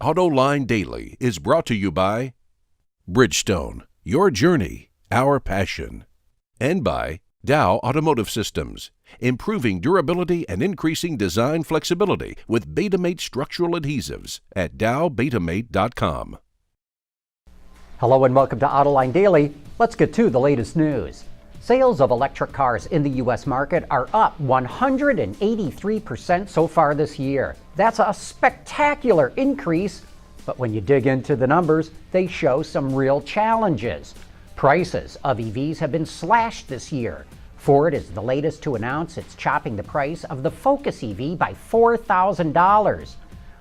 AutoLine Daily is brought to you by Bridgestone, your journey, our passion, and by Dow Automotive Systems, improving durability and increasing design flexibility with Betamate structural adhesives at dowbetamate.com. Hello and welcome to AutoLine Daily. Let's get to the latest news. Sales of electric cars in the U.S. market are up 183% so far this year. That's a spectacular increase, but when you dig into the numbers, they show some real challenges. Prices of EVs have been slashed this year. Ford is the latest to announce it's chopping the price of the Focus EV by $4,000.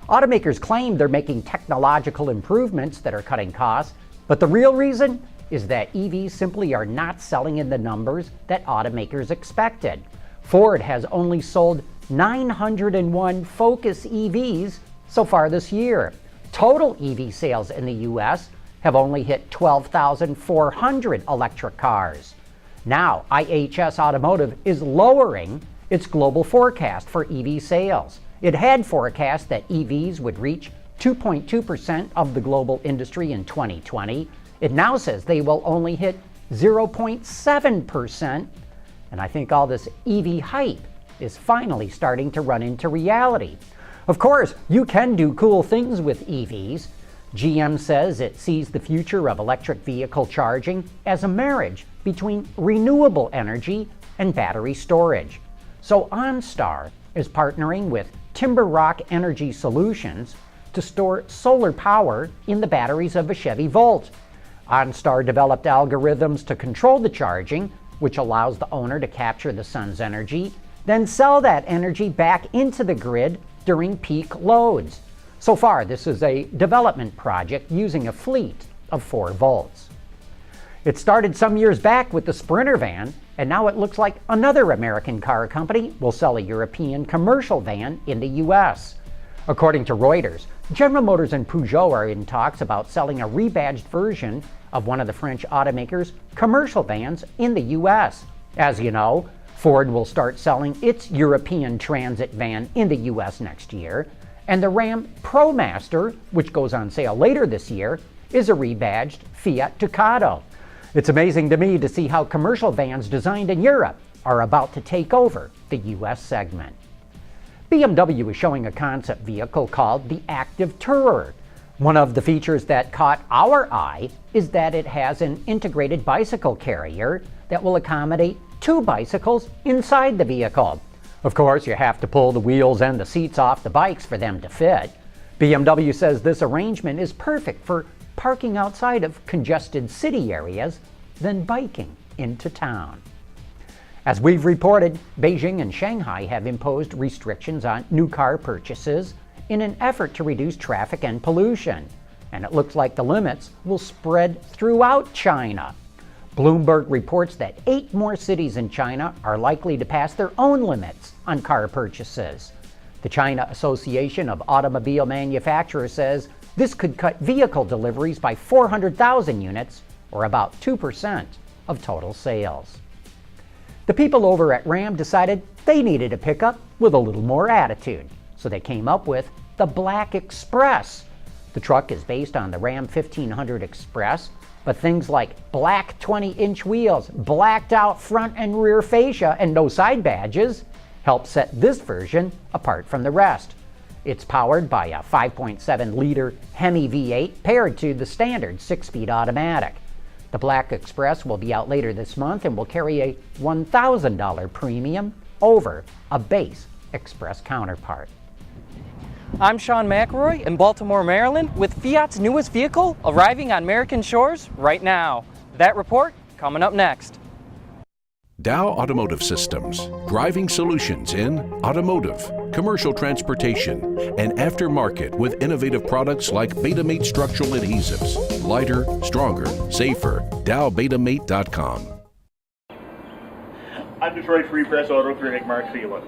Automakers claim they're making technological improvements that are cutting costs, but the real reason is that EVs simply are not selling in the numbers that automakers expected. Ford has only sold 901 Focus EVs so far this year. Total EV sales in the U.S. have only hit 12,400 electric cars. Now, IHS Automotive is lowering its global forecast for EV sales. It had forecast that EVs would reach 2.2% of the global industry in 2020. It now says they will only hit 0.7%, and I think all this EV hype is finally starting to run into reality. Of course, you can do cool things with EVs. GM says it sees the future of electric vehicle charging as a marriage between renewable energy and battery storage. So OnStar is partnering with Timber Rock Energy Solutions to store solar power in the batteries of a Chevy Volt. OnStar developed algorithms to control the charging, which allows the owner to capture the sun's energy, then sell that energy back into the grid during peak loads. So far, this is a development project using a fleet of 4 Volts. It started some years back with the Sprinter van, and now it looks like another American car company will sell a European commercial van in the U.S. According to Reuters, General Motors and Peugeot are in talks about selling a rebadged version of one of the French automakers' commercial vans in the U.S. As you know, Ford will start selling its European Transit van in the U.S. next year, and the Ram ProMaster, which goes on sale later this year, is a rebadged Fiat Ducato. It's amazing to me to see how commercial vans designed in Europe are about to take over the U.S. segment. BMW is showing a concept vehicle called the Active Tourer. One of the features that caught our eye is that it has an integrated bicycle carrier that will accommodate 2 bicycles inside the vehicle. Of course, you have to pull the wheels and the seats off the bikes for them to fit. BMW says this arrangement is perfect for parking outside of congested city areas, then biking into town. As we've reported, Beijing and Shanghai have imposed restrictions on new car purchases in an effort to reduce traffic and pollution, and it looks like the limits will spread throughout China. Bloomberg reports that 8 more cities in China are likely to pass their own limits on car purchases. The China Association of Automobile Manufacturers says this could cut vehicle deliveries by 400,000 units, or about 2% of total sales. The people over at Ram decided they needed a pickup with a little more attitude, so they came up with the Black Express. The truck is based on the Ram 1500 Express, but things like black 20-inch wheels, blacked out front and rear fascia, and no side badges help set this version apart from the rest. It's powered by a 5.7-liter Hemi V8 paired to the standard 6-speed automatic. The Black Express will be out later this month and will carry a $1,000 premium over a base Express counterpart. I'm Sean McElroy in Baltimore, Maryland, with Fiat's newest vehicle arriving on American shores right now. That report coming up next. Dow Automotive Systems, driving solutions in automotive, commercial transportation, and aftermarket with innovative products like Betamate structural adhesives. Lighter, stronger, safer. DowBetamate.com. I'm Detroit Free Press Auto Critic Mark Phelan.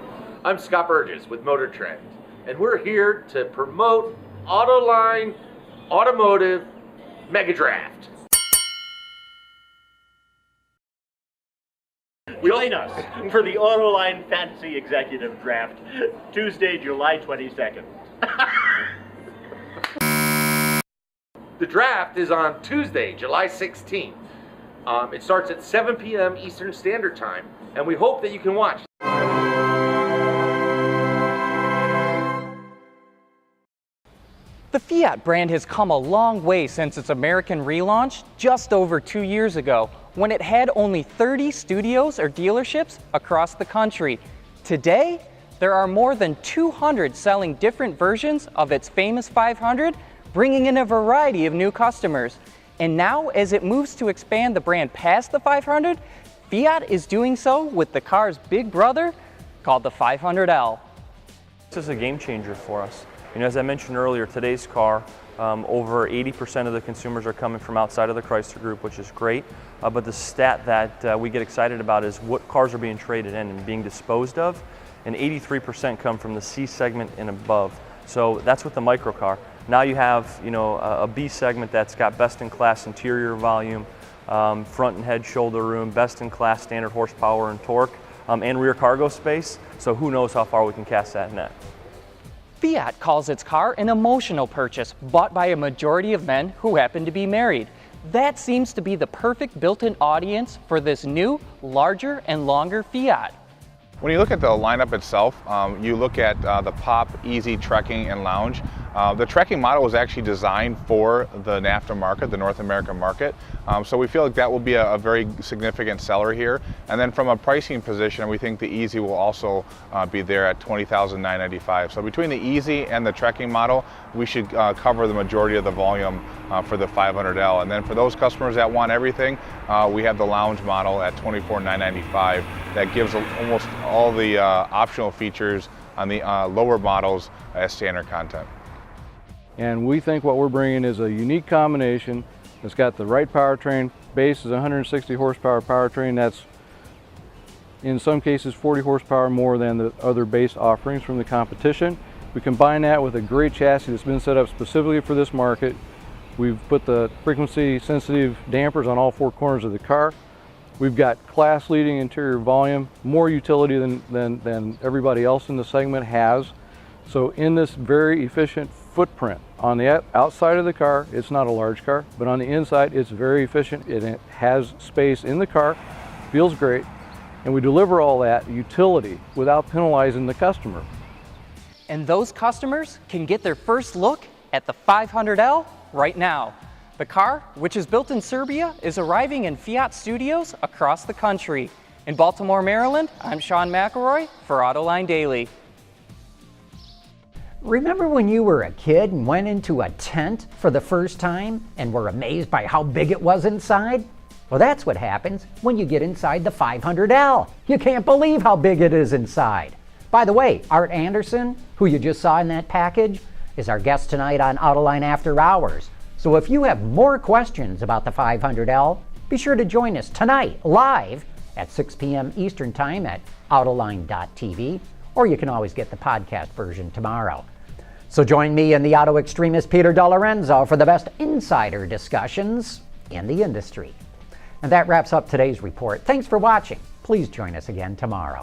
I'm Scott Burgess with Motor Trend, and we're here to promote AutoLine Automotive Mega Draft. Join us for the AutoLine Fantasy Executive Draft, Tuesday, July 22nd. The draft is on Tuesday, July 16th. It starts at 7 p.m. Eastern Standard Time, and we hope that you can watch. The Fiat brand has come a long way since its American relaunch just over 2 years ago, when it had only 30 studios or dealerships across the country. Today, there are more than 200 selling different versions of its famous 500, bringing in a variety of new customers. And now, as it moves to expand the brand past the 500, Fiat is doing so with the car's big brother called the 500L. This is a game changer for us. As I mentioned earlier, today's car, over 80% of the consumers are coming from outside of the Chrysler group, which is great. But the stat that we get excited about is what cars are being traded in and being disposed of, and 83% come from the C segment and above. So that's with the microcar. Now you have, a B segment that's got best-in-class interior volume, front and head shoulder room, best-in-class standard horsepower and torque, and rear cargo space. So who knows how far we can cast that net. Fiat calls its car an emotional purchase bought by a majority of men who happen to be married. That seems to be the perfect built-in audience for this new, larger and longer Fiat. When you look at the lineup itself, you look at the Pop, Easy, Trekking, and Lounge. The Trekking model was actually designed for the NAFTA market, the North American market. So we feel like that will be a very significant seller here. And then from a pricing position, we think the Easy will also be there at $20,995. So between the Easy and the Trekking model, we should cover the majority of the volume for the 500L. And then for those customers that want everything, we have the Lounge model at $24,995 that gives almost all the optional features on the lower models as standard content. And we think what we're bringing is a unique combination. It's got the right powertrain. Base is 160 horsepower powertrain. That's in some cases 40 horsepower more than the other base offerings from the competition. We combine that with a great chassis that's been set up specifically for this market. We've put the frequency sensitive dampers on all four corners of the car. We've got class leading interior volume, more utility than everybody else in the segment has. So in this very efficient footprint on the outside of the car, it's not a large car, but on the inside it's very efficient. It has space in the car, feels great, and we deliver all that utility without penalizing the customer. And those customers can get their first look at the 500L right now. The car, which is built in Serbia, is arriving in Fiat studios across the country. In Baltimore, Maryland, I'm Sean McElroy for Autoline Daily. Remember when you were a kid and went into a tent for the first time and were amazed by how big it was inside? Well, that's what happens when you get inside the 500L. You can't believe how big it is inside. By the way, Art Anderson, who you just saw in that package, is our guest tonight on Autoline After Hours. So if you have more questions about the 500L, be sure to join us tonight live at 6 p.m. Eastern Time at autoline.tv, or you can always get the podcast version tomorrow. So join me and the auto extremist Peter DeLorenzo for the best insider discussions in the industry. And that wraps up today's report. Thanks for watching. Please join us again tomorrow.